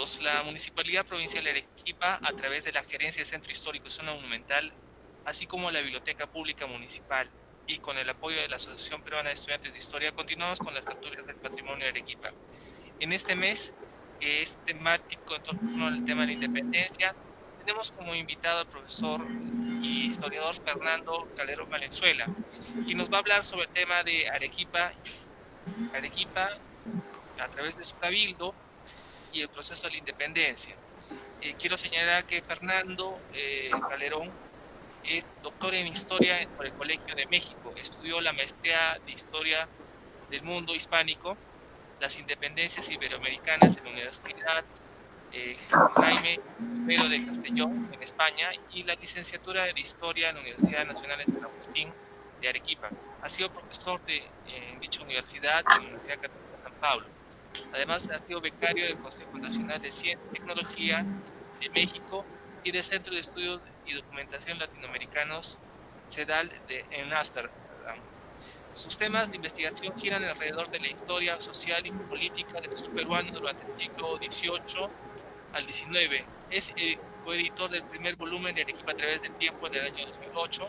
Saludos. La Municipalidad Provincial de Arequipa, a través de la Gerencia de Centro Histórico y Zona Monumental, así como la Biblioteca Pública Municipal y con el apoyo de la Asociación Peruana de Estudiantes de Historia, continuamos con las tertulias del patrimonio de Arequipa. En este mes, que es temático en torno al tema de la independencia, tenemos como invitado al profesor y historiador Fernando Calderón Valenzuela, quien nos va a hablar sobre el tema de Arequipa a través de su cabildo y el proceso de la independencia. Quiero señalar que Fernando Calderón es doctor en Historia por el Colegio de México. Estudió la maestría de Historia del Mundo Hispánico, las independencias iberoamericanas en la Universidad Jaime I de Castellón, en España, y la licenciatura de Historia en la Universidad Nacional de San Agustín de Arequipa. Ha sido profesor en dicha universidad y en la Universidad Católica de San Pablo. Además, ha sido becario del Consejo Nacional de Ciencia y Tecnología de México y del Centro de Estudios y Documentación Latinoamericanos, CEDAL, en Ámsterdam. Sus temas de investigación giran alrededor de la historia social y política del sur peruano durante el siglo XVIII al XIX. Es coeditor del primer volumen de Arequipa a través del tiempo en el año 2008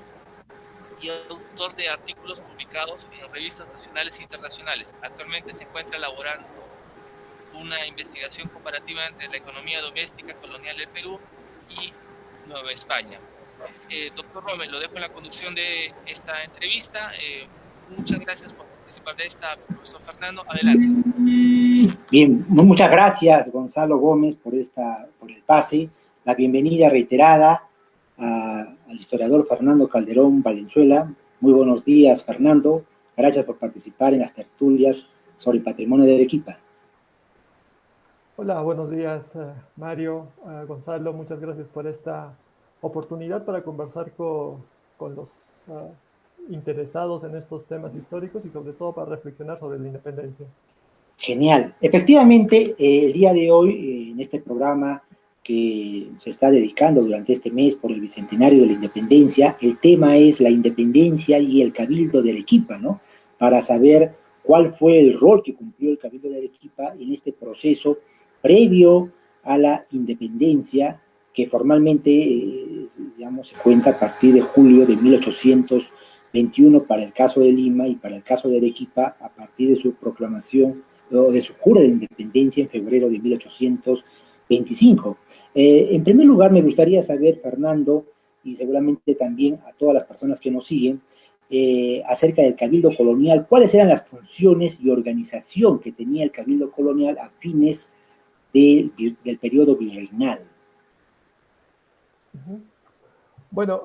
y autor de artículos publicados en revistas nacionales e internacionales. Actualmente se encuentra elaborando una investigación comparativa entre la economía doméstica colonial del Perú y Nueva España. Doctor Rommel, lo dejo en la conducción de esta entrevista. Muchas gracias por participar de esta, profesor Fernando. Adelante. Bien, muchas gracias, Gonzalo Gómez, por el pase. La bienvenida reiterada al historiador Fernando Calderón Valenzuela. Muy buenos días, Fernando. Gracias por participar en las tertulias sobre el patrimonio de Arequipa. Hola, buenos días, Mario, Gonzalo. Muchas gracias por esta oportunidad para conversar con los interesados en estos temas históricos y sobre todo para reflexionar sobre la independencia. Genial. Efectivamente, el día de hoy, en este programa que se está dedicando durante este mes por el Bicentenario de la Independencia, el tema es la independencia y el Cabildo de Arequipa, ¿no? Para saber cuál fue el rol que cumplió el Cabildo de Arequipa en este proceso previo a la independencia, que formalmente, digamos, se cuenta a partir de julio de 1821 para el caso de Lima y para el caso de Arequipa a partir de su proclamación o de su jura de independencia en febrero de 1825. En primer lugar, me gustaría saber, Fernando, y seguramente también a todas las personas que nos siguen, acerca del Cabildo Colonial, cuáles eran las funciones y organización que tenía el Cabildo Colonial a fines del periodo virreinal. Bueno,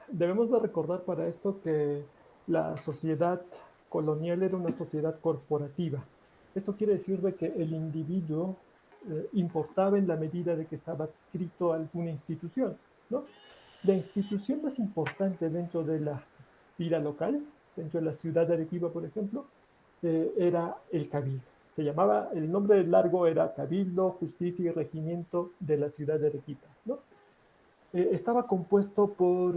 debemos de recordar para esto que la sociedad colonial era una sociedad corporativa. Esto quiere decir de que el individuo importaba en la medida de que estaba adscrito a alguna institución, ¿no? La institución más importante dentro de la vida local, dentro de la ciudad de Arequipa, por ejemplo, era el Cabildo. Se llamaba, el nombre largo era Cabildo, Justicia y Regimiento de la ciudad de Arequipa, ¿no? Estaba compuesto por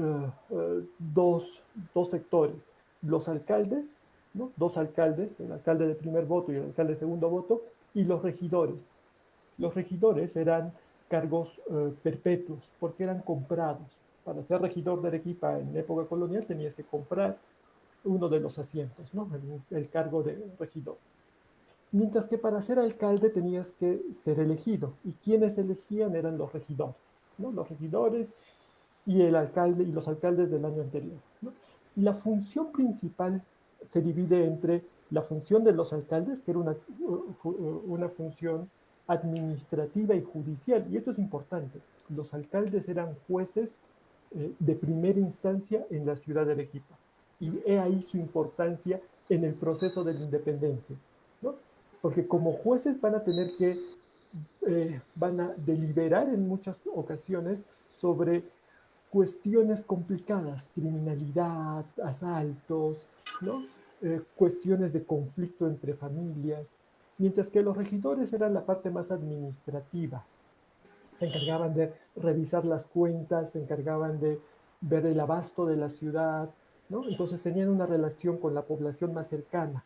dos sectores, los alcaldes, ¿no? Dos alcaldes, el alcalde de primer voto y el alcalde de segundo voto, y los regidores. Los regidores eran cargos perpetuos porque eran comprados. Para ser regidor de Arequipa en época colonial tenías que comprar uno de los asientos, ¿no? El cargo de regidor. Mientras que para ser alcalde tenías que ser elegido. ¿Y quienes elegían eran los regidores? ¿No? Los regidores y el alcalde y los alcaldes del año anterior, ¿no? La función principal se divide entre la función de los alcaldes, que era una función administrativa y judicial, y esto es importante. Los alcaldes eran jueces de primera instancia en la ciudad de Arequipa, y he ahí su importancia en el proceso de la independencia, ¿no? Porque como jueces van a tener que, van a deliberar en muchas ocasiones sobre cuestiones complicadas, criminalidad, asaltos, ¿no? Cuestiones de conflicto entre familias, mientras que los regidores eran la parte más administrativa. Se encargaban de revisar las cuentas, se encargaban de ver el abasto de la ciudad, ¿no? Entonces tenían una relación con la población más cercana.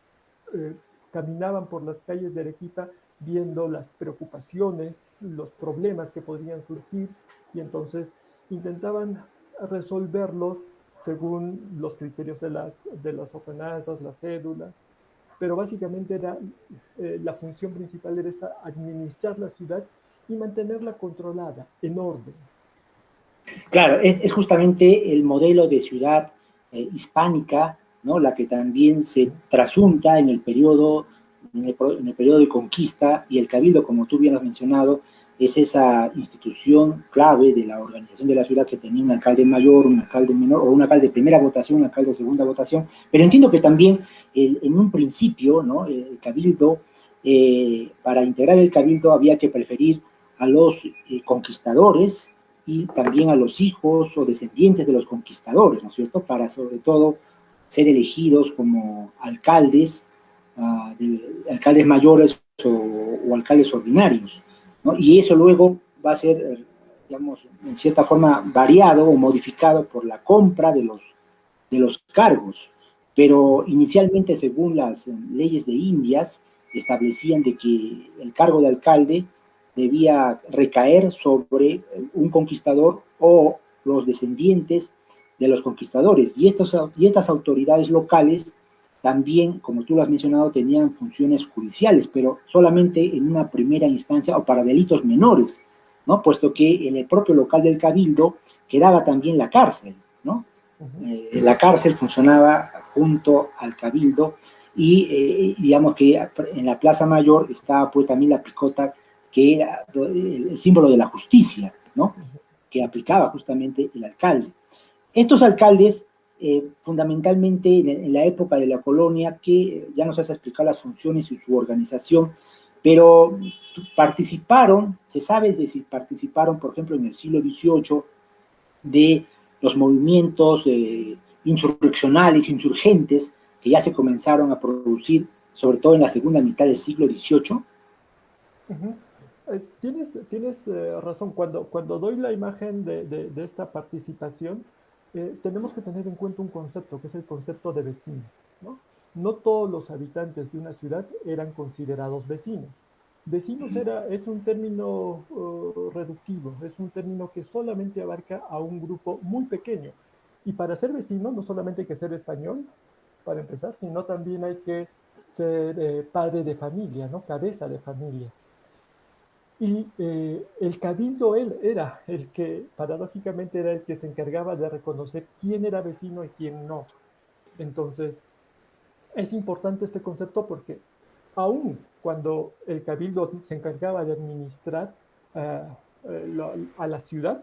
Caminaban por las calles de Arequipa viendo las preocupaciones, los problemas que podrían surgir, y entonces intentaban resolverlos según los criterios de las ordenanzas, las cédulas, pero básicamente era, la función principal era esta, administrar la ciudad y mantenerla controlada, en orden. Claro, es justamente el modelo de ciudad hispánica, ¿no? La que también se trasunta en el periodo, en el periodo de conquista, y el cabildo, como tú bien has mencionado, es esa institución clave de la organización de la ciudad que tenía un alcalde mayor, un alcalde menor, o un alcalde de primera votación, un alcalde de segunda votación, pero entiendo que también en un principio, ¿no? El cabildo, para integrar el cabildo había que preferir a los conquistadores, y también a los hijos o descendientes de los conquistadores, ¿no es cierto? Para sobre todo ser elegidos como alcaldes, alcaldes mayores o alcaldes ordinarios, ¿no? Y eso luego va a ser, digamos, en cierta forma variado o modificado por la compra de los cargos. Pero inicialmente, según las leyes de Indias, establecían de que el cargo de alcalde debía recaer sobre un conquistador o los descendientes de los conquistadores. Y estas autoridades locales también, como tú lo has mencionado, tenían funciones judiciales, pero solamente en una primera instancia o para delitos menores, ¿no? Puesto que en el propio local del cabildo quedaba también la cárcel, ¿no? La cárcel funcionaba junto al cabildo y digamos que en la Plaza Mayor estaba pues también la picota, que era el símbolo de la justicia, ¿no? Que aplicaba justamente el alcalde. Estos alcaldes, fundamentalmente en la época de la colonia, que ya nos has explicado las funciones y su organización, pero participaron, se sabe de si participaron, por ejemplo, en el siglo XVIII, de los movimientos insurreccionales, insurgentes, que ya se comenzaron a producir, sobre todo en la segunda mitad del siglo XVIII. Tienes razón. Cuando doy la imagen de esta participación, tenemos que tener en cuenta un concepto, que es el concepto de vecino, ¿no? No todos los habitantes de una ciudad eran considerados vecinos. Vecinos es un término reductivo, es un término que solamente abarca a un grupo muy pequeño. Y para ser vecino no solamente hay que ser español, para empezar, sino también hay que ser padre de familia, ¿no? Cabeza de familia. Y el cabildo él era el que, paradójicamente, era el que se encargaba de reconocer quién era vecino y quién no. Entonces, es importante este concepto porque aún cuando el cabildo se encargaba de administrar a la ciudad,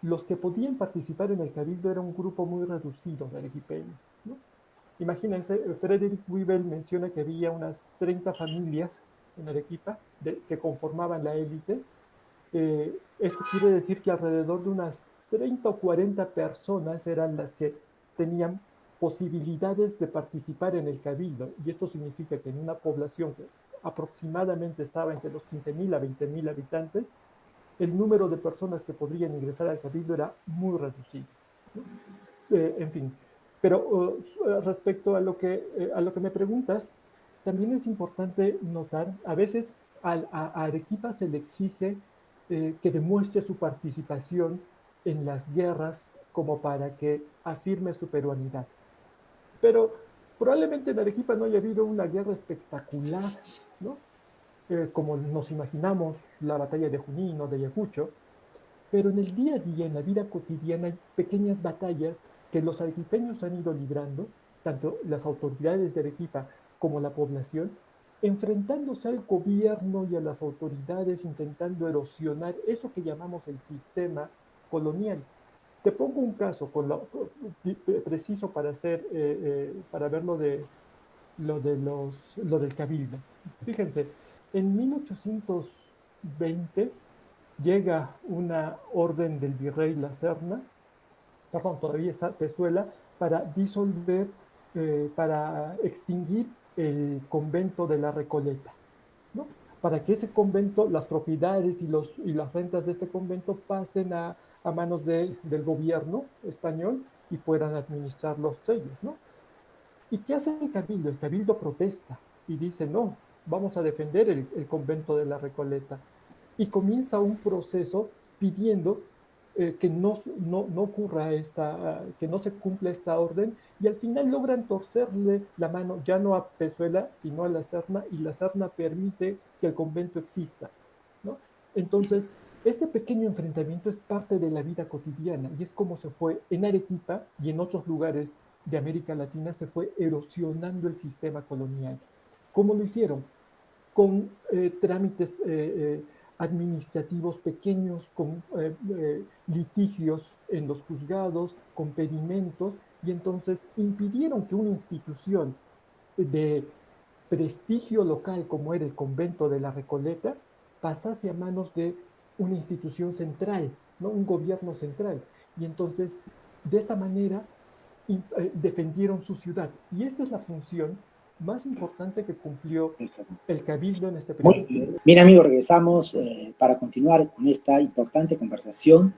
los que podían participar en el cabildo era un grupo muy reducido de arequipeños, ¿no? Imagínense, Frederick Weibel menciona que había unas 30 familias en Arequipa que conformaban la élite. Esto quiere decir que alrededor de unas 30 o 40 personas eran las que tenían posibilidades de participar en el cabildo. Y esto significa que en una población que aproximadamente estaba entre los 15.000 a 20.000 habitantes, el número de personas que podrían ingresar al cabildo era muy reducido, ¿no? En fin, pero respecto a lo que me preguntas, también es importante notar, a veces a Arequipa se le exige que demuestre su participación en las guerras como para que afirme su peruanidad. Pero probablemente en Arequipa no haya habido una guerra espectacular, ¿no? Como nos imaginamos la batalla de Junín o de Ayacucho, pero en el día a día, en la vida cotidiana, hay pequeñas batallas que los arequipeños han ido librando, tanto las autoridades de Arequipa como la población, enfrentándose al gobierno y a las autoridades, intentando erosionar eso que llamamos el sistema colonial. Te pongo un caso preciso para para ver lo del cabildo. Fíjense, en 1820 llega una orden del virrey La Serna, perdón, todavía está Pezuela, para disolver, para extinguir el convento de la Recoleta, ¿no? Para que ese convento, las propiedades y las rentas de este convento pasen a manos del gobierno español y puedan administrarlos ellos, ¿no? ¿Y qué hace el cabildo? El cabildo protesta y dice, no, vamos a defender el convento de la Recoleta. Y comienza un proceso pidiendo que no ocurra que no se cumpla esta orden, y al final logran torcerle la mano ya no a Pezuela, sino a la Serna, y la Serna permite que el convento exista, ¿no? Entonces, este pequeño enfrentamiento es parte de la vida cotidiana y es como se fue en Arequipa y en otros lugares de América Latina, se fue erosionando el sistema colonial. ¿Cómo lo hicieron? Con trámites administrativos pequeños, con litigios en los juzgados, con pedimentos, y entonces impidieron que una institución de prestigio local como era el convento de la Recoleta pasase a manos de una institución central, ¿no? Un gobierno central. Y entonces, de esta manera, defendieron su ciudad. Y esta es la función más importante que cumplió el cabildo en este Muy periodo. bien, amigos, regresamos para continuar con esta importante conversación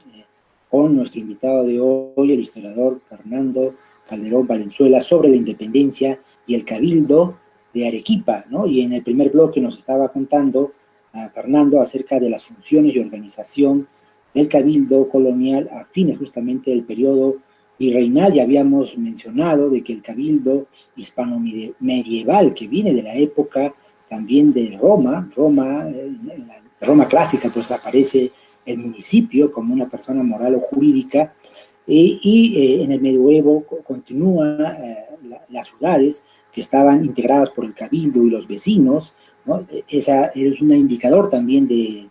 con nuestro invitado de hoy, el historiador Fernando Calderón Valenzuela, sobre la independencia y el cabildo de Arequipa, ¿no? Y en el primer bloque nos estaba contando Fernando acerca de las funciones y organización del cabildo colonial a fines justamente del periodo virreinal. Ya habíamos mencionado de que el cabildo hispano-medieval, que viene de la época también de Roma, en la Roma clásica, pues aparece el municipio como una persona moral o jurídica, en el medioevo continúa las ciudades que estaban integradas por el cabildo y los vecinos, ¿no? Esa es un indicador también de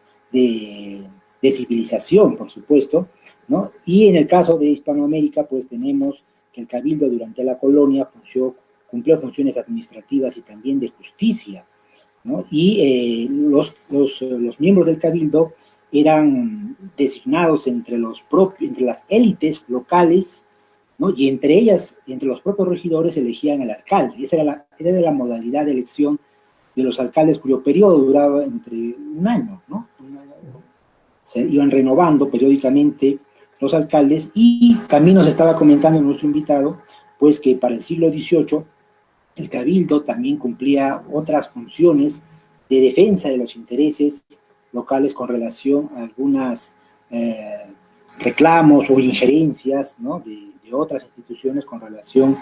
civilización, por supuesto, ¿no? Y en el caso de Hispanoamérica, pues tenemos que el cabildo durante la colonia cumplió funciones administrativas y también de justicia, ¿no? Y los miembros del cabildo eran designados entre las élites locales, ¿no? Y entre ellas, entre los propios regidores, elegían al alcalde. Esa era la modalidad de elección de los alcaldes, cuyo periodo duraba entre un año, ¿no? Se iban renovando periódicamente los alcaldes, y también nos estaba comentando nuestro invitado, pues que para el siglo XVIII el cabildo también cumplía otras funciones de defensa de los intereses locales con relación a algunas reclamos o injerencias, ¿no? de otras instituciones con relación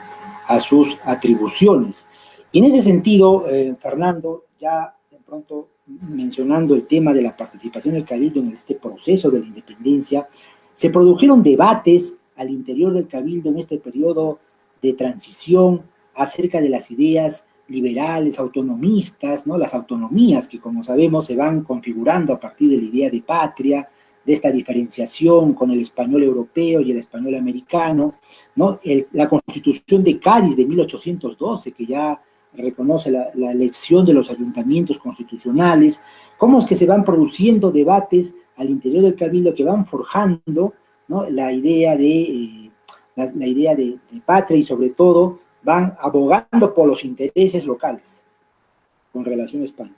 a sus atribuciones. Y en ese sentido, Fernando, ya de pronto mencionando el tema de la participación del cabildo en este proceso de la independencia, se produjeron debates al interior del cabildo en este periodo de transición acerca de las ideas liberales, autonomistas, ¿no? Las autonomías que, como sabemos, se van configurando a partir de la idea de patria, de esta diferenciación con el español europeo y el español americano, ¿no? La Constitución de Cádiz de 1812, que ya reconoce la elección de los ayuntamientos constitucionales. Cómo es que se van produciendo debates al interior del cabildo que van forjando, ¿no? La idea de patria, y sobre todo van abogando por los intereses locales con relación a España.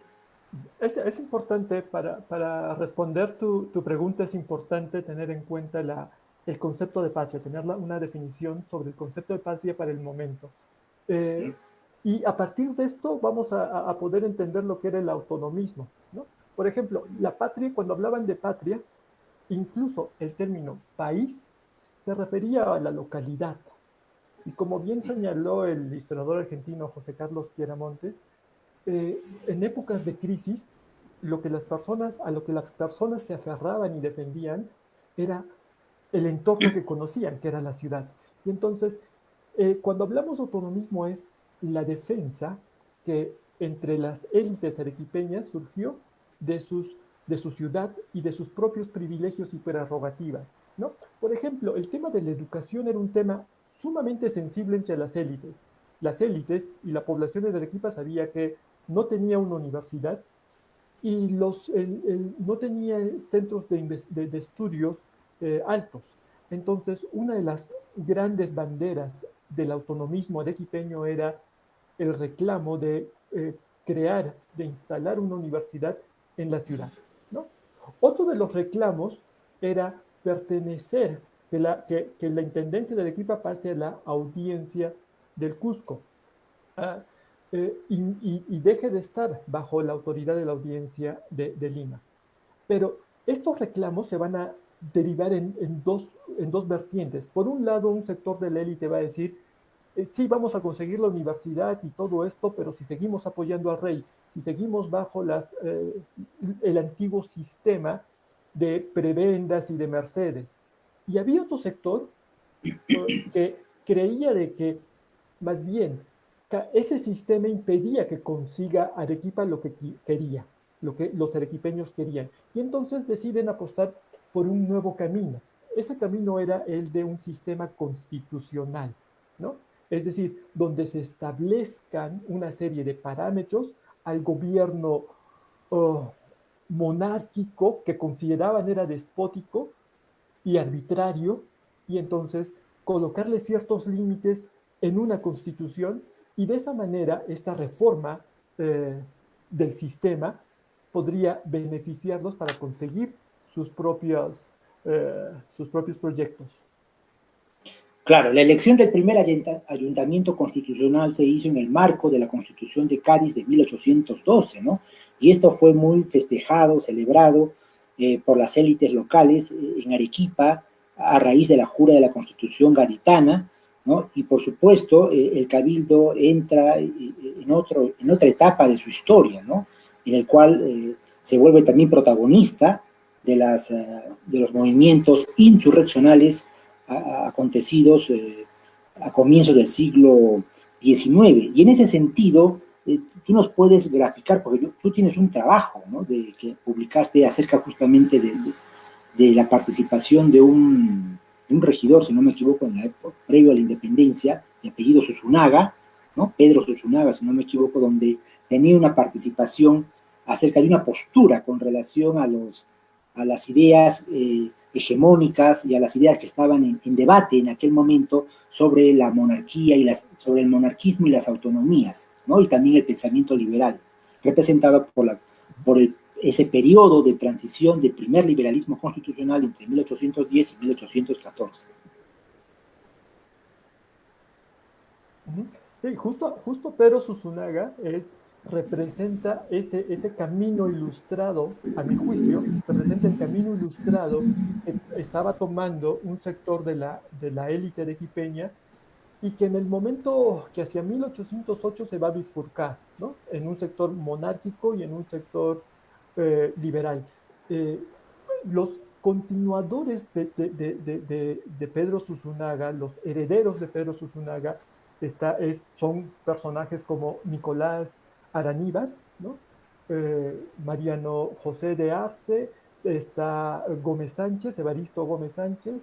Es importante, para responder tu pregunta, es importante tener en cuenta el concepto de patria, tener una definición sobre el concepto de patria para el momento. Y a partir de esto vamos a poder entender lo que era el autonomismo, ¿no? Por ejemplo, la patria, cuando hablaban de patria, incluso el término país se refería a la localidad. Y como bien señaló el historiador argentino José Carlos Pieramonte, en épocas de crisis, a lo que las personas se aferraban y defendían era el entorno que conocían, que era la ciudad. Y entonces, cuando hablamos de autonomismo, es la defensa que entre las élites arequipeñas surgió de su ciudad y de sus propios privilegios y prerrogativas, ¿no? Por ejemplo, el tema de la educación era un tema sumamente sensible entre las élites. Las élites y la población de Arequipa sabía que no tenía una universidad y no tenía centros de estudios altos. Entonces, una de las grandes banderas del autonomismo arequipeño era el reclamo de crear, de instalar una universidad en la ciudad, ¿no? Otro de los reclamos era pertenecer, que la intendencia de Arequipa pase a la audiencia del Cusco. y deje de estar bajo la autoridad de la audiencia de Lima. Pero estos reclamos se van a derivar en dos vertientes. Por un lado, un sector de la élite va a decir, sí, vamos a conseguir la universidad y todo esto, pero si seguimos apoyando al rey, si seguimos bajo el antiguo sistema de prebendas y de mercedes. Y había otro sector que creía de que, más bien, ese sistema impedía que consiga Arequipa lo que quería, lo que los arequipeños querían. Y entonces deciden apostar por un nuevo camino. Ese camino era el de un sistema constitucional, ¿no? Es decir, donde se establezcan una serie de parámetros al gobierno monárquico que consideraban era despótico y arbitrario, y entonces colocarle ciertos límites en una constitución, y de esa manera esta reforma del sistema podría beneficiarlos para conseguir sus propios proyectos. Claro, la elección del primer ayuntamiento constitucional se hizo en el marco de la Constitución de Cádiz de 1812, ¿no? Y esto fue muy festejado, celebrado por las élites locales en Arequipa a raíz de la jura de la Constitución gaditana, ¿no? Y por supuesto, el Cabildo entra en otra etapa de su historia, ¿no? En el cual se vuelve también protagonista de los movimientos insurreccionales acontecidos a comienzos del siglo XIX. Y en ese sentido, tú nos puedes graficar, porque tú tienes un trabajo, ¿no? Que publicaste acerca justamente de la participación de un regidor, si no me equivoco, en la época, previo a la independencia, de apellido Susunaga, ¿no? Pedro Susunaga, si no me equivoco, donde tenía una participación acerca de una postura con relación a las ideas hegemónicas y a las ideas que estaban en debate en aquel momento sobre la monarquía y sobre el monarquismo y las autonomías, ¿no? Y también el pensamiento liberal, representado por ese periodo de transición del primer liberalismo constitucional entre 1810 y 1814. Sí, justo Pedro Susunaga representa ese camino ilustrado, a mi juicio, representa el camino ilustrado que estaba tomando un sector de la élite arequipeña, y que en el momento que hacia 1808 se va a bifurcar, ¿no? En un sector monárquico y en un sector liberal. Los continuadores de Pedro Susunaga, los herederos de Pedro Susunaga, son personajes como Nicolás Araníbar, ¿no? Mariano José de Arce, está Gómez Sánchez, Evaristo Gómez Sánchez,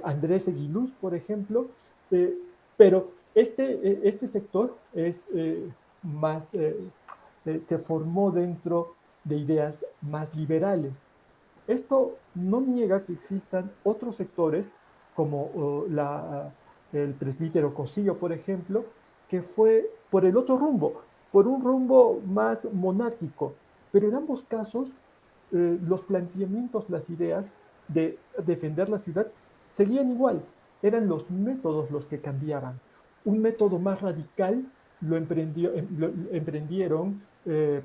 Andrés Eguiluz, por ejemplo, pero este sector se formó dentro de ideas más liberales. Esto no niega que existan otros sectores, como el presbítero Cosillo, por ejemplo, que fue por el otro rumbo, por un rumbo más monárquico. Pero en ambos casos, los planteamientos, las ideas de defender la ciudad seguían igual. Eran los métodos los que cambiaban. Un método más radical lo emprendieron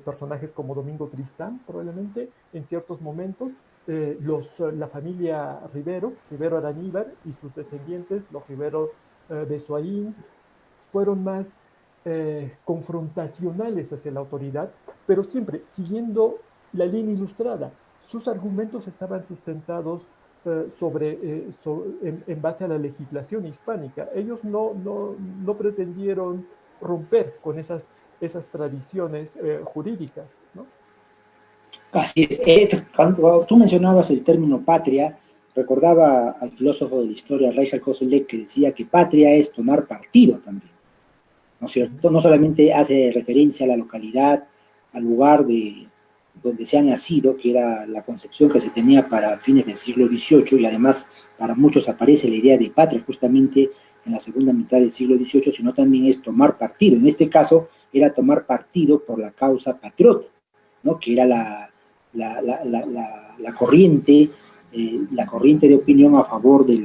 personajes como Domingo Tristán, probablemente, en ciertos momentos, la familia Rivero Araníbar y sus descendientes, los Rivero Besoaín, fueron más confrontacionales hacia la autoridad, pero siempre siguiendo la línea ilustrada. Sus argumentos estaban sustentados en base a la legislación hispánica. Ellos no pretendieron romper con esas tradiciones jurídicas, ¿no? Así es. Cuando tú mencionabas el término patria, recordaba al filósofo de la historia, Reinhard Koselleck, que decía que patria es tomar partido también, ¿no es cierto? No solamente hace referencia a la localidad, al lugar donde se ha nacido, que era la concepción que se tenía para fines del siglo XVIII, y además para muchos aparece la idea de patria justamente en la segunda mitad del siglo XVIII, sino también es tomar partido. En este caso era tomar partido por la causa patriota, ¿no? Que era la corriente de opinión a favor de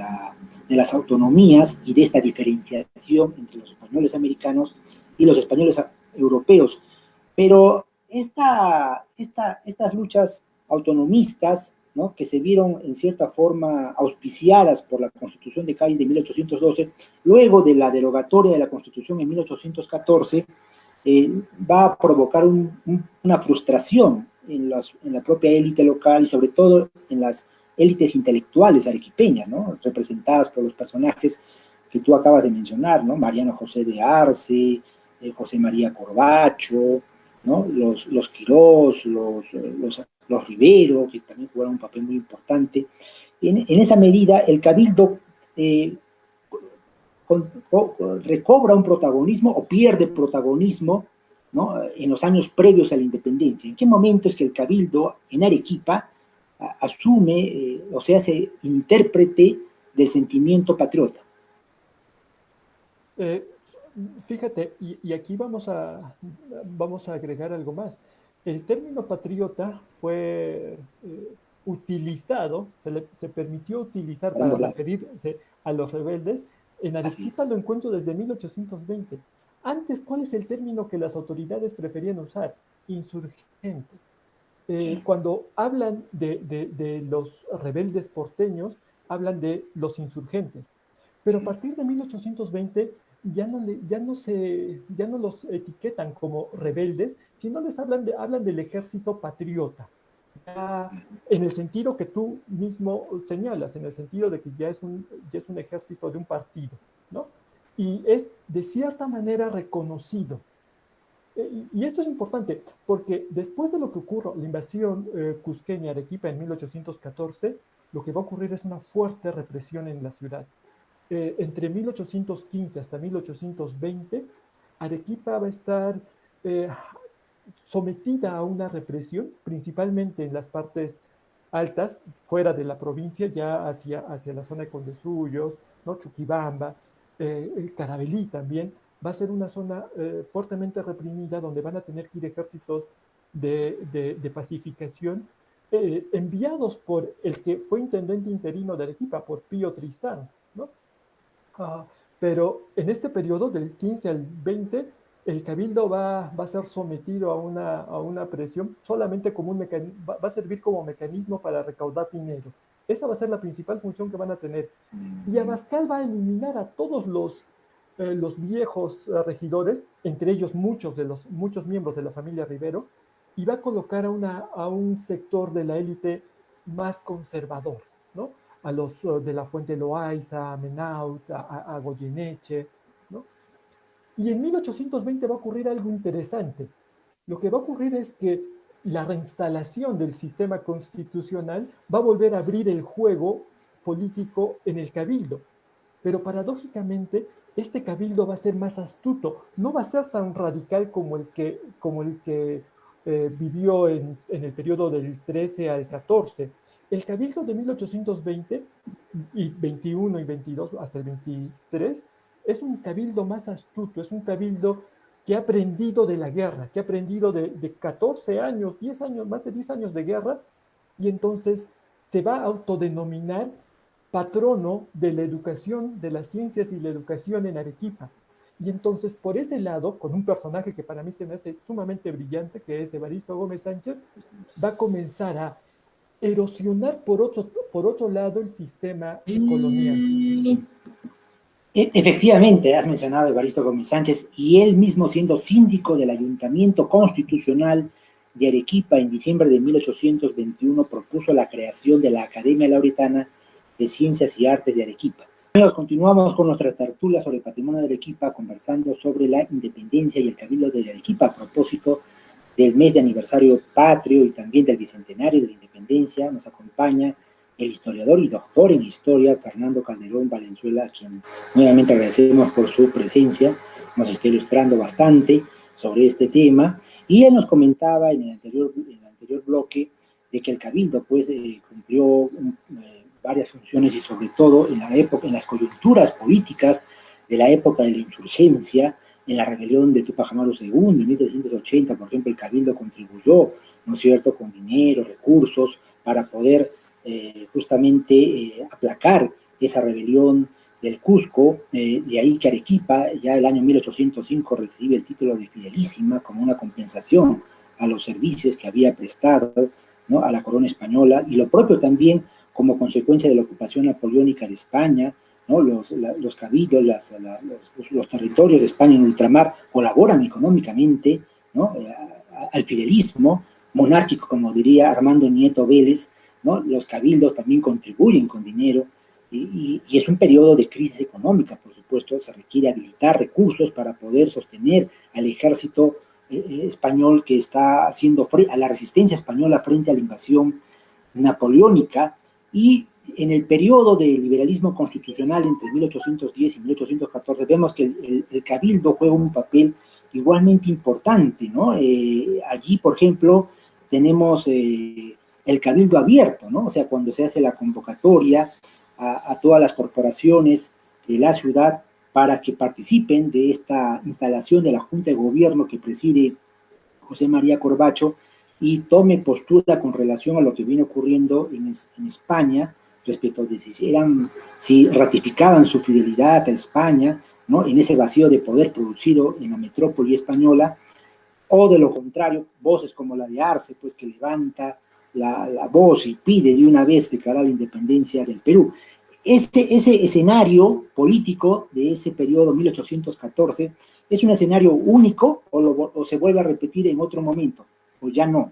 las autonomías y de esta diferenciación entre los españoles americanos y los españoles europeos. Pero estas luchas autonomistas, ¿no?, que se vieron en cierta forma auspiciadas por la Constitución de Cádiz de 1812, luego de la derogatoria de la Constitución en 1814, va a provocar una frustración en la propia élite local y sobre todo en las élites intelectuales arequipeñas, ¿no?, representadas por los personajes que tú acabas de mencionar, ¿no?, Mariano José de Arce, José María Corbacho, ¿no?, los Quirós, los Rivero, que también jugaron un papel muy importante. En esa medida, el cabildo recobra un protagonismo o pierde protagonismo, ¿no?, en los años previos a la independencia. ¿En qué momento es que el cabildo en Arequipa asume o se hace intérprete del sentimiento patriota? Fíjate, y aquí vamos a agregar algo más. El término patriota fue utilizado, se permitió utilizar para referirse a los rebeldes. En Arequipa lo encuentro desde 1820. Antes, ¿cuál es el término que las autoridades preferían usar? Insurgente. Cuando hablan de los rebeldes porteños, hablan de los insurgentes. Pero a partir de 1820 ya no los etiquetan como rebeldes, sino les hablan del ejército patriota. Ya en el sentido que tú mismo señalas, en el sentido de que ya es un ejército de un partido, ¿no? Y es de cierta manera reconocido. Y esto es importante, porque después de lo que ocurrió, la invasión cusqueña de Arequipa en 1814, lo que va a ocurrir es una fuerte represión en la ciudad. Entre 1815 hasta 1820, Arequipa va a estar sometida a una represión, principalmente en las partes altas, fuera de la provincia, ya hacia la zona de Condesuyos, ¿no?, Chuquibamba, Carabelí también. Va a ser una zona fuertemente reprimida, donde van a tener que ir ejércitos de pacificación, enviados por el que fue intendente interino de Arequipa, por Pío Tristán, ¿no? Pero en este periodo, del 15 al 20, el cabildo va a ser sometido a una presión solamente como va a servir como mecanismo para recaudar dinero. Esa va a ser la principal función que van a tener. Y Abascal va a eliminar a todos los viejos regidores, entre ellos muchos miembros de la familia Rivero, y va a colocar a un sector de la élite más conservador, ¿no? A los de la Fuente Loaiza, a Menaut, a Goyeneche, ¿no? Y en 1820 va a ocurrir algo interesante. Lo que va a ocurrir es que la reinstalación del sistema constitucional va a volver a abrir el juego político en el cabildo. Pero paradójicamente, este cabildo va a ser más astuto, no va a ser tan radical como el que vivió en el periodo del 13 al 14. El cabildo de 1820 y 21 y 22 hasta el 23 es un cabildo más astuto, es un cabildo que ha aprendido de la guerra, que ha aprendido de 14 años, 10 años, más de 10 años de guerra, y entonces se va a autodenominar patrono de la educación, de las ciencias y la educación en Arequipa. Y entonces, por ese lado, con un personaje que para mí se me hace sumamente brillante, que es Evaristo Gómez Sánchez, va a comenzar a erosionar por otro lado el sistema colonial. Efectivamente, has mencionado a Evaristo Gómez Sánchez, y él mismo, siendo síndico del Ayuntamiento Constitucional de Arequipa en diciembre de 1821, propuso la creación de la Academia Lauretana de Ciencias y Artes de Arequipa. Amigos, continuamos con nuestra tertulia sobre el patrimonio de Arequipa, conversando sobre la independencia y el cabildo de Arequipa a propósito del mes de aniversario patrio y también del bicentenario de la independencia. Nos acompaña el historiador y doctor en historia Fernando Calderón Valenzuela, a quien nuevamente agradecemos por su presencia. Nos está ilustrando bastante sobre este tema, y él nos comentaba en el anterior bloque de que el cabildo pues cumplió varias funciones, y sobre todo en las coyunturas políticas de la época de la insurgencia, en la rebelión de Túpac Amaru II en 1780, por ejemplo, el cabildo contribuyó, ¿no es cierto?, con dinero, recursos, para poder justamente aplacar esa rebelión del Cusco, de ahí que Arequipa, ya el año 1805, recibe el título de Fidelísima como una compensación a los servicios que había prestado, ¿no?, a la corona española, y lo propio también como consecuencia de la ocupación napoleónica de España, ¿no? Los cabildos, los territorios de España en ultramar colaboran económicamente, ¿no?, al fidelismo monárquico, como diría Armando Nieto Vélez, ¿no? Los cabildos también contribuyen con dinero, y es un periodo de crisis económica, por supuesto. Se requiere habilitar recursos para poder sostener al ejército español que está haciendo a la resistencia española frente a la invasión napoleónica. Y en el periodo del liberalismo constitucional entre 1810 y 1814 vemos que el cabildo juega un papel igualmente importante, ¿no? Allí, por ejemplo, tenemos el cabildo abierto, ¿no? O sea, cuando se hace la convocatoria a todas las corporaciones de la ciudad para que participen de esta instalación de la Junta de Gobierno que preside José María Corbacho, y tome postura con relación a lo que viene ocurriendo en España respecto de si ratificaban su fidelidad a España, ¿no?, en ese vacío de poder producido en la metrópoli española, o de lo contrario, voces como la de Arce, pues, que levanta la voz y pide de una vez declarar la independencia del Perú. Ese escenario político de ese periodo 1814 es un escenario único, o se vuelve a repetir en otro momento, o ya no.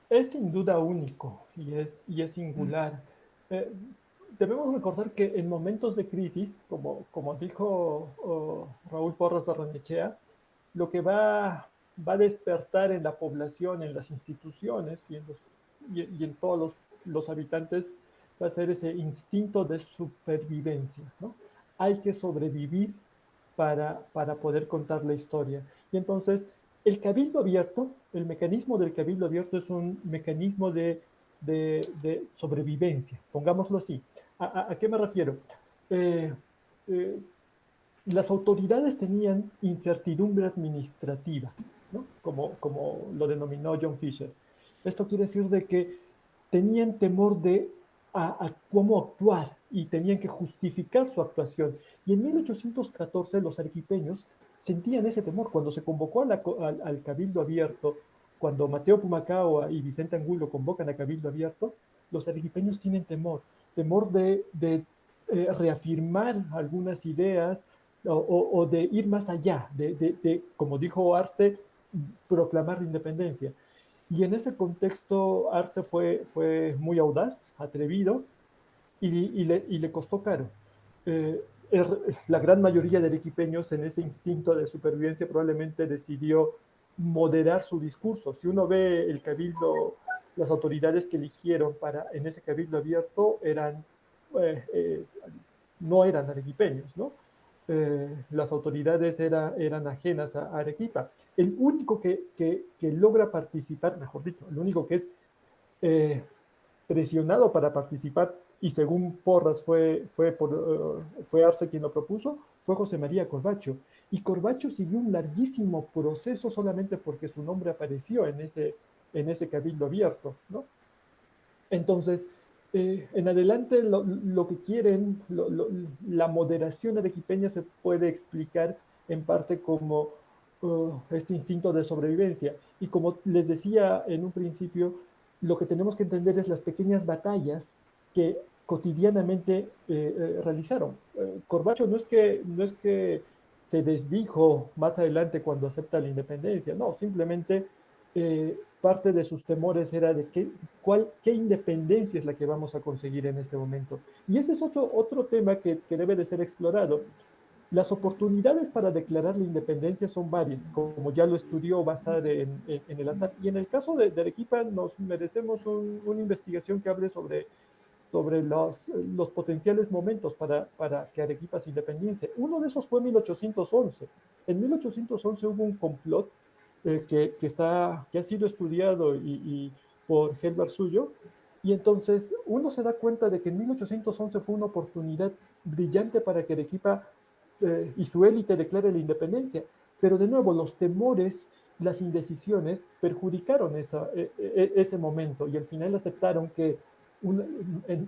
Es sin duda único y es singular. Eh, Debemos recordar que en momentos de crisis, como dijo Raúl Porras Barrenechea, lo que va a despertar en la población, en las instituciones y en todos los habitantes va a ser ese instinto de supervivencia, ¿no? Hay que sobrevivir para poder contar la historia. Y entonces, el cabildo abierto, el mecanismo del cabildo abierto es un mecanismo de sobrevivencia, pongámoslo así. ¿A qué me refiero? Eh, eh, las autoridades tenían incertidumbre administrativa, ¿no? Como lo denominó John Fisher. Esto quiere decir de que tenían temor a cómo actuar y tenían que justificar su actuación. Y en 1814 los arequipeños sentían ese temor. Cuando se convocó al Cabildo Abierto, cuando Mateo Pumacao y Vicente Angulo convocan a Cabildo Abierto, los arequipeños tienen temor de reafirmar algunas ideas o de ir más allá, como dijo Arce, proclamar la independencia. Y en ese contexto Arce fue muy audaz, atrevido, y le costó caro. Eh, la gran mayoría de arequipeños en ese instinto de supervivencia probablemente decidió moderar su discurso. Si uno ve el cabildo, las autoridades que eligieron en ese cabildo abierto eh, eh, no eran arequipeños, ¿no? Las autoridades eran ajenas a Arequipa. El único que logra participar, mejor dicho, el único que es eh, presionado para participar, y según Porras fue Arce quien lo propuso, fue José María Corbacho. Y Corbacho siguió un larguísimo proceso solamente porque su nombre apareció en ese cabildo abierto, ¿no? Entonces, en adelante lo que quieren, la moderación arequipeña se puede explicar en parte como este instinto de sobrevivencia. Y como les decía en un principio, lo que tenemos que entender es las pequeñas batallas que cotidianamente realizaron. Corbacho no es que se desdijo más adelante cuando acepta la independencia, no, simplemente parte de sus temores era de qué independencia es la que vamos a conseguir en este momento. Y ese es otro tema que debe de ser explorado. Las oportunidades para declarar la independencia son varias, como ya lo estudió Bazar en el azar. Y en el caso de Arequipa nos merecemos una investigación que hable sobre los potenciales momentos para que Arequipa se independice. Uno de esos fue 1811. En 1811 hubo un complot que ha sido estudiado por Helvar Suyo, y entonces uno se da cuenta de que en 1811 fue una oportunidad brillante para que Arequipa y su élite declare la independencia, pero de nuevo los temores, las indecisiones perjudicaron ese momento, y al final aceptaron que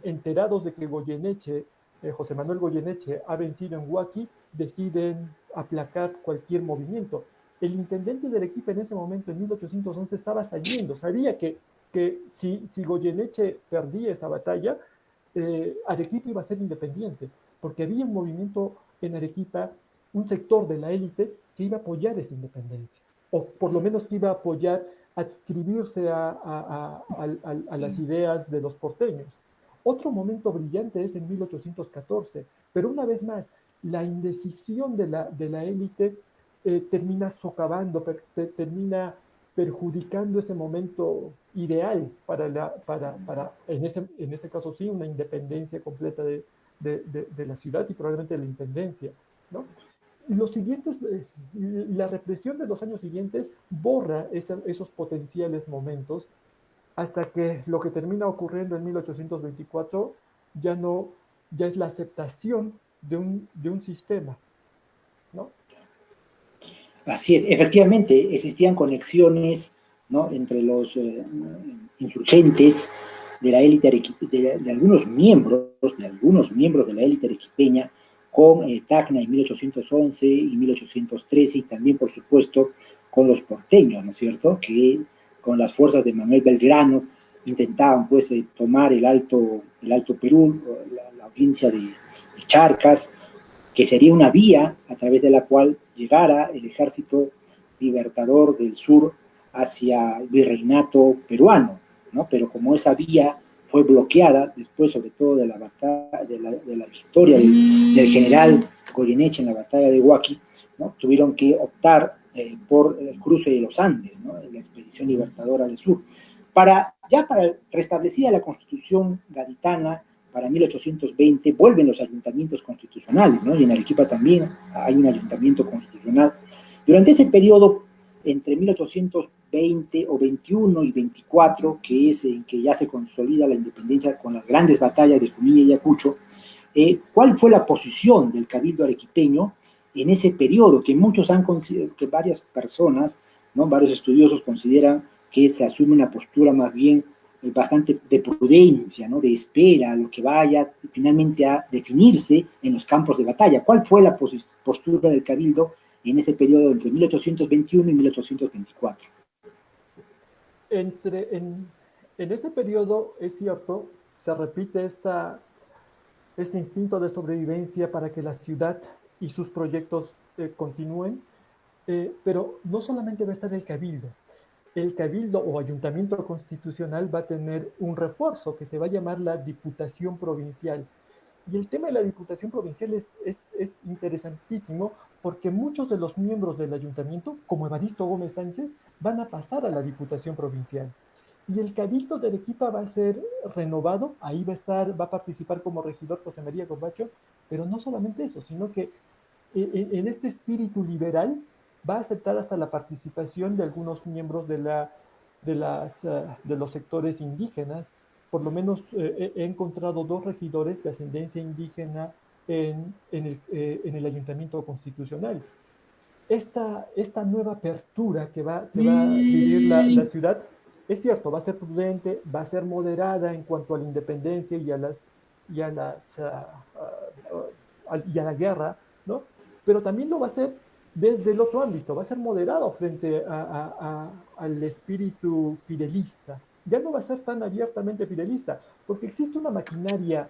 enterados de que Goyeneche José Manuel Goyeneche ha vencido en Huaki, deciden aplacar cualquier movimiento. El intendente de Arequipa en ese momento, en 1811, estaba saliendo, sabía que si Goyeneche perdía esa batalla, Arequipa iba a ser independiente, porque había un movimiento en Arequipa, un sector de la élite que iba a apoyar esa independencia, o por lo menos que iba a apoyar adscribirse a las ideas de los porteños. Otro momento brillante es en 1814, pero una vez más, la indecisión de la élite termina socavando, termina perjudicando ese momento ideal para en ese caso sí, una independencia completa de la ciudad y probablemente de la intendencia, ¿no? Los siguientes, la represión de los años siguientes borra esos potenciales momentos hasta que lo que termina ocurriendo en 1824 ya no, ya es la aceptación de un sistema, ¿no? Así es, efectivamente existían conexiones, ¿no?, entre los insurgentes de la élite de algunos miembros de la élite arequipeña con Tacna en 1811 y 1813 y también, por supuesto, con los porteños, ¿no es cierto?, que con las fuerzas de Manuel Belgrano intentaban pues tomar el Alto Perú, la provincia de Charcas, que sería una vía a través de la cual llegara el ejército libertador del sur hacia el virreinato peruano, ¿no? Pero como esa vía fue bloqueada después, sobre todo de la batalla, de la victoria del general Goyeneche en la batalla de Huaki, ¿no?, tuvieron que optar por el cruce de los Andes, ¿no?, la expedición libertadora del sur. Para restablecida la constitución gaditana, para 1820 vuelven los ayuntamientos constitucionales, ¿no? Y en Arequipa también hay un ayuntamiento constitucional. Durante ese periodo, entre 1820 o 21 y 24, que es en que ya se consolida la independencia con las grandes batallas de Junín y Ayacucho, ¿cuál fue la posición del cabildo arequipeño en ese periodo? Que muchos han considerado, que varias personas, ¿no?, varios estudiosos consideran que se asume una postura más bien bastante de prudencia, ¿no?, de espera a lo que vaya finalmente a definirse en los campos de batalla. ¿Cuál fue la postura del cabildo en ese periodo entre 1821 y 1824? En este periodo, es cierto, se repite este instinto de sobrevivencia para que la ciudad y sus proyectos continúen, pero no solamente va a estar el cabildo o ayuntamiento constitucional va a tener un refuerzo que se va a llamar la Diputación Provincial. Y el tema de la Diputación Provincial es interesantísimo porque muchos de los miembros del ayuntamiento, como Evaristo Gómez Sánchez, van a pasar a la Diputación Provincial. Y el Cabildo de Arequipa va a ser renovado, ahí va a participar como regidor José María Corbacho, pero no solamente eso, sino que en este espíritu liberal va a aceptar hasta la participación de algunos miembros de los sectores indígenas. Por lo menos he encontrado 2 regidores de ascendencia indígena en el ayuntamiento constitucional. Esta nueva apertura que va a vivir la ciudad, es cierto, va a ser prudente, va a ser moderada en cuanto a la independencia y a la guerra, ¿no? Pero también lo va a hacer desde el otro ámbito, va a ser moderado frente al espíritu fidelista. Ya no va a ser tan abiertamente fidelista, porque existe una maquinaria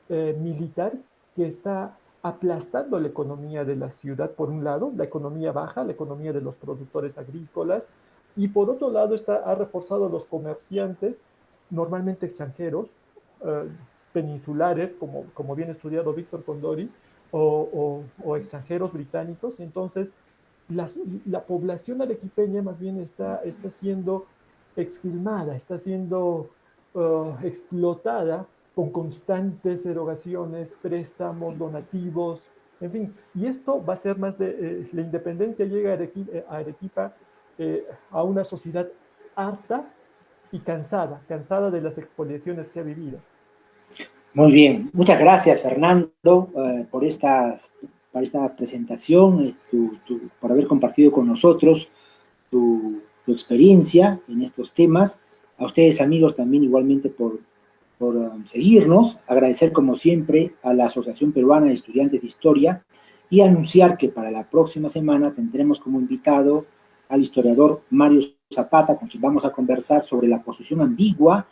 militar que está aplastando la economía de la ciudad, por un lado, la economía baja, la economía de los productores agrícolas, y por otro lado ha reforzado a los comerciantes, normalmente extranjeros, eh, peninsulares, como bien estudiado Víctor Condori, o extranjeros británicos. Entonces, la población arequipeña más bien está siendo exfilmada, está siendo explotada con constantes erogaciones, préstamos, donativos, en fin. Y esto va a ser más la independencia llega a Arequipa a una sociedad harta y cansada de las expoliaciones que ha vivido. Muy bien, muchas gracias, Fernando, por esta presentación, por haber compartido con nosotros tu experiencia en estos temas. A ustedes, amigos, también igualmente por seguirnos, agradecer como siempre a la Asociación Peruana de Estudiantes de Historia y anunciar que para la próxima semana tendremos como invitado al historiador Mario Zapata, con quien vamos a conversar sobre la posición ambigua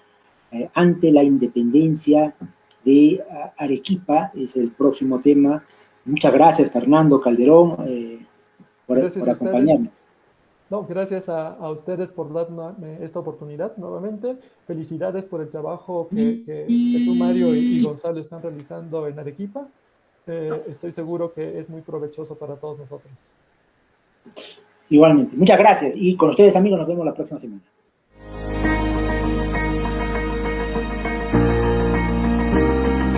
ante la independencia de Arequipa. Es el próximo tema. Muchas gracias, Fernando Calderón, por acompañarnos. No, gracias a ustedes por darme esta oportunidad nuevamente. Felicidades por el trabajo que tú, Mario, y Gonzalo están realizando en Arequipa. Estoy seguro que es muy provechoso para todos nosotros. Igualmente. Muchas gracias. Y con ustedes, amigos, nos vemos la próxima semana.